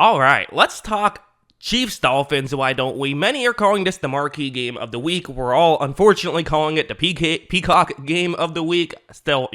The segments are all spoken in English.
All right, let's talk Chiefs Dolphins. Why don't we? Many are calling this the marquee game of the week. We're all unfortunately calling it the Peacock game of the week. Still,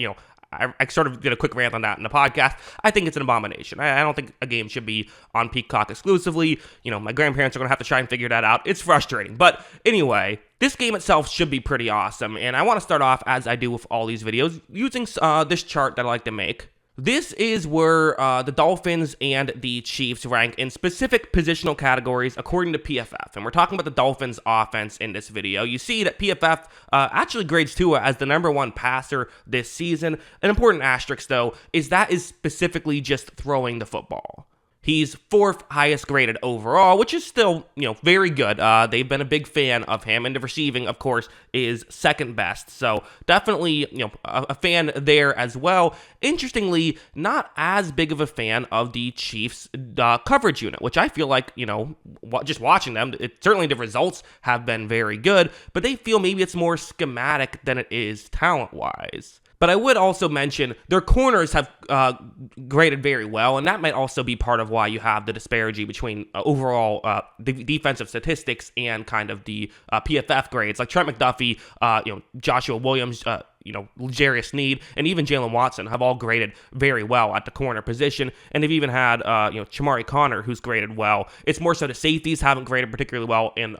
I sort of did a quick rant on that in the podcast. I think it's an abomination. I don't think a game should be on Peacock exclusively. My grandparents are going to have to try and figure that out. It's frustrating. But anyway, this game itself should be pretty awesome. And I want to start off, as I do with all these videos, using this chart that I like to make. This is where the Dolphins and the Chiefs rank in specific positional categories according to PFF. And we're talking about the Dolphins offense in this video. You see that PFF actually grades Tua as the #1 passer this season. An important asterisk, though, is that is specifically just throwing the football. He's 4th highest graded overall, which is still, very good. They've been a big fan of him, and the receiving, of course, is 2nd best. So definitely, a fan there as well. Interestingly, not as big of a fan of the Chiefs' coverage unit, which I feel like, just watching them, certainly the results have been very good, but they feel maybe it's more schematic than it is talent-wise. But I would also mention their corners have graded very well, and that might also be part of why you have the disparity between overall the defensive statistics and kind of the PFF grades. Like Trent McDuffie, Joshua Williams, L'Jarius Sneed, and even Jalen Watson have all graded very well at the corner position, and they've even had, Chamari Connor, who's graded well. It's more so the safeties haven't graded particularly well, and,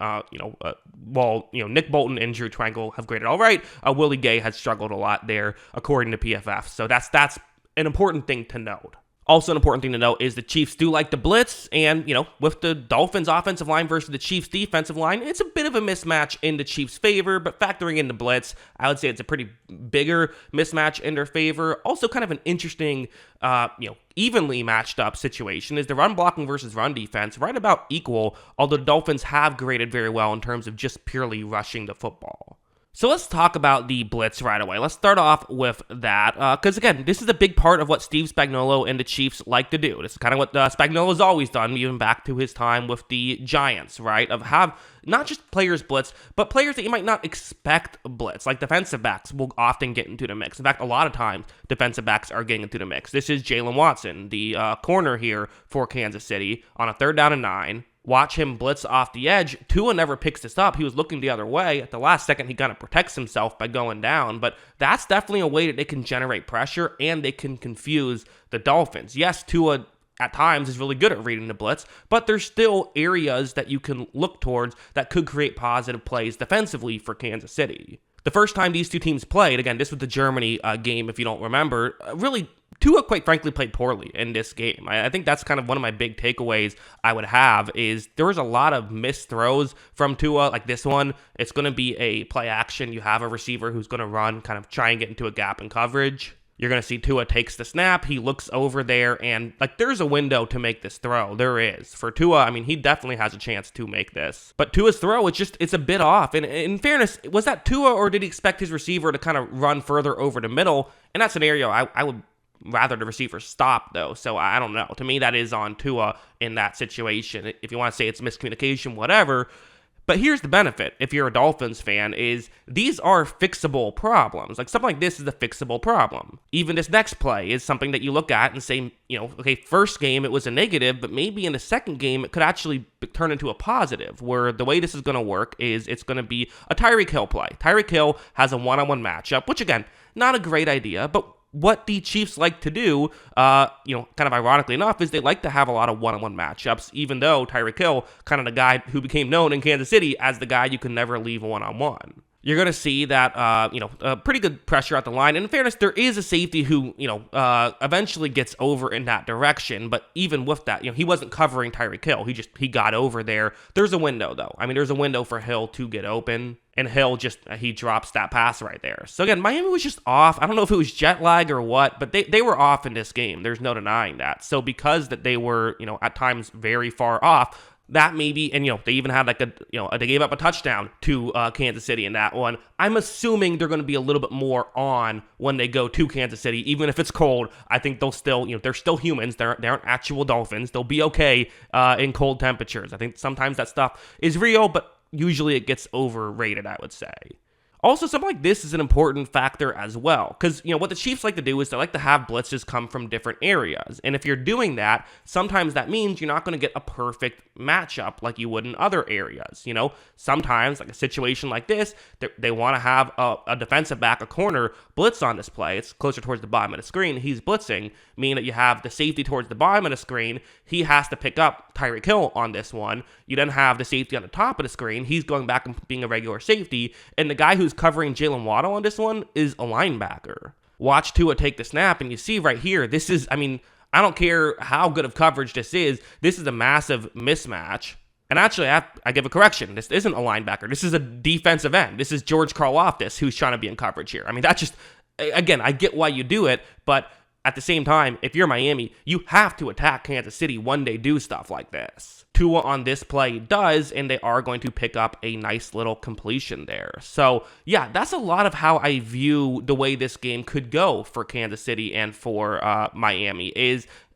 while Nick Bolton and Drew Tranquil have graded all right, Willie Gay has struggled a lot there, according to PFF, so that's an important thing to note. Also, an important thing to note is the Chiefs do like to blitz, and, with the Dolphins' offensive line versus the Chiefs' defensive line, it's a bit of a mismatch in the Chiefs' favor, but factoring in the blitz, I would say it's a pretty bigger mismatch in their favor. Also, kind of an interesting, evenly matched up situation is the run blocking versus run defense, right about equal, although the Dolphins have graded very well in terms of just purely rushing the football. So let's talk about the blitz right away. Let's start off with that, because again, this is a big part of what Steve Spagnuolo and the Chiefs like to do. This is kind of what Spagnuolo's always done, even back to his time with the Giants, right? Of have not just players blitz, but players that you might not expect blitz, like defensive backs will often get into the mix. In fact, a lot of times, defensive backs are getting into the mix. This is Jalen Watson, the corner here for Kansas City, on a 3rd down and 9. Watch him blitz off the edge. Tua never picks this up. He was looking the other way. At the last second, he kind of protects himself by going down. But that's definitely a way that they can generate pressure and they can confuse the Dolphins. Yes, Tua at times is really good at reading the blitz, but there's still areas that you can look towards that could create positive plays defensively for Kansas City. The first time these two teams played, again, this was the Germany game, if you don't remember, really Tua, quite frankly, played poorly in this game. I think that's kind of one of my big takeaways I would have is there was a lot of missed throws from Tua, like this one. It's going to be a play action. You have a receiver who's going to run, kind of try and get into a gap in coverage. You're going to see Tua takes the snap. He looks over there, and there's a window to make this throw. There is. For Tua, he definitely has a chance to make this. But Tua's throw, it's a bit off. And in fairness, was that Tua, or did he expect his receiver to kind of run further over the middle? In that scenario, I would rather the receiver stop, though. So I don't know. To me, that is on Tua in that situation. If you want to say it's miscommunication, whatever. But here's the benefit, if you're a Dolphins fan, is these are fixable problems. Like, something like this is a fixable problem. Even this next play is something that you look at and say, okay, first game it was a negative, but maybe in the second game it could actually turn into a positive, where the way this is going to work is it's going to be a Tyreek Hill play. Tyreek Hill has a one-on-one matchup, which, again, not a great idea, but what the Chiefs like to do, kind of ironically enough, is they like to have a lot of one-on-one matchups, even though Tyreek Hill, kind of the guy who became known in Kansas City as the guy you can never leave one-on-one. You're going to see that, pretty good pressure at the line. And in fairness, there is a safety who, eventually gets over in that direction. But even with that, he wasn't covering Tyreek Hill. He got over there. There's a window, though. There's a window for Hill to get open. And Hill he drops that pass right there. So again, Miami was just off. I don't know if it was jet lag or what, but they were off in this game. There's no denying that. So because that they were, at times very far off, that maybe, and they even had they gave up a touchdown to Kansas City in that one. I'm assuming they're going to be a little bit more on when they go to Kansas City, even if it's cold. I think they'll still, they're still humans. They aren't actual Dolphins. They'll be okay in cold temperatures. I think sometimes that stuff is real, but usually it gets overrated, I would say. Also, something like this is an important factor as well, because, what the Chiefs like to do is they like to have blitzes come from different areas. And if you're doing that, sometimes that means you're not going to get a perfect matchup like you would in other areas. Sometimes, like a situation like this, they want to have a defensive back, a corner, blitz on this play. It's closer towards the bottom of the screen. He's blitzing, meaning that you have the safety towards the bottom of the screen. He has to pick up Tyreek Hill on this one. You then have the safety on the top of the screen. He's going back and being a regular safety. And the guy who's covering Jalen Waddle on this one is a linebacker. Watch Tua take the snap, and you see right here, this is, I don't care how good of coverage this is a massive mismatch. And actually, I give a correction. This isn't a linebacker. This is a defensive end. This is George Karlaftis who's trying to be in coverage here. That just, again, I get why you do it, but at the same time, if you're Miami, you have to attack Kansas City when they do stuff like this. Tua on this play does, and they are going to pick up a nice little completion there. So, yeah, that's a lot of how I view the way this game could go for Kansas City and for Miami.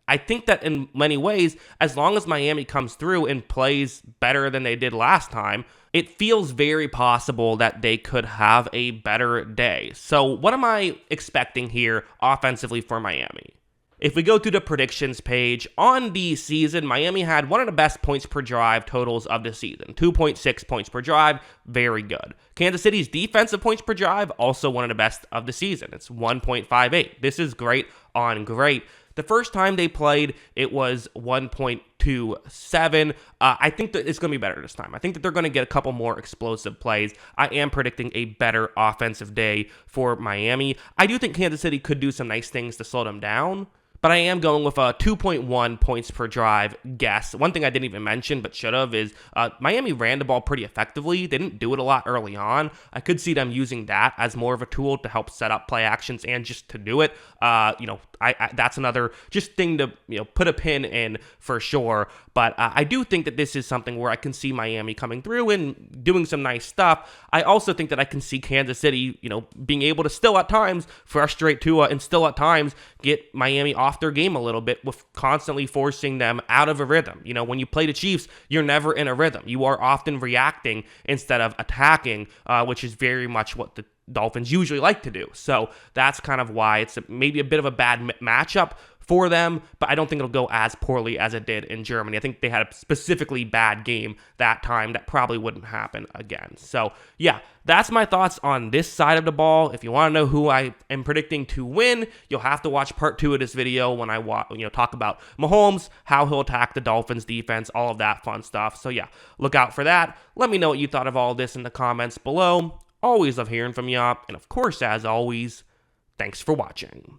I think that in many ways, as long as Miami comes through and plays better than they did last time, it feels very possible that they could have a better day. So what am I expecting here offensively for Miami? If we go to the predictions page, on the season, Miami had one of the best points per drive totals of the season. 2.6 points per drive, very good. Kansas City's defensive points per drive, also one of the best of the season. It's 1.58. This is great on great. The first time they played, it was 1.27. I think that it's going to be better this time. I think that they're going to get a couple more explosive plays. I am predicting a better offensive day for Miami. I do think Kansas City could do some nice things to slow them down, but I am going with a 2.1 points per drive guess. One thing I didn't even mention, but should have, is Miami ran the ball pretty effectively. They didn't do it a lot early on. I could see them using that as more of a tool to help set up play actions and just to do it. That's another just thing to put a pin in for sure. But I do think that this is something where I can see Miami coming through and doing some nice stuff. I also think that I can see Kansas City, being able to still at times frustrate Tua and still at times get Miami off their game a little bit with constantly forcing them out of a rhythm. When you play the Chiefs, you're never in a rhythm. You are often reacting instead of attacking, which is very much what the Dolphins usually like to do. So that's kind of why it's maybe a bit of a bad matchup for them, but I don't think it'll go as poorly as it did in Germany. I think they had a specifically bad game that time that probably wouldn't happen again. So yeah, that's my thoughts on this side of the ball. If you want to know who I am predicting to win, you'll have to watch part 2 of this video when I talk about Mahomes, how he'll attack the Dolphins defense, all of that fun stuff. So yeah, look out for that. Let me know what you thought of all this in the comments below. Always love hearing from y'all, and of course, as always, thanks for watching.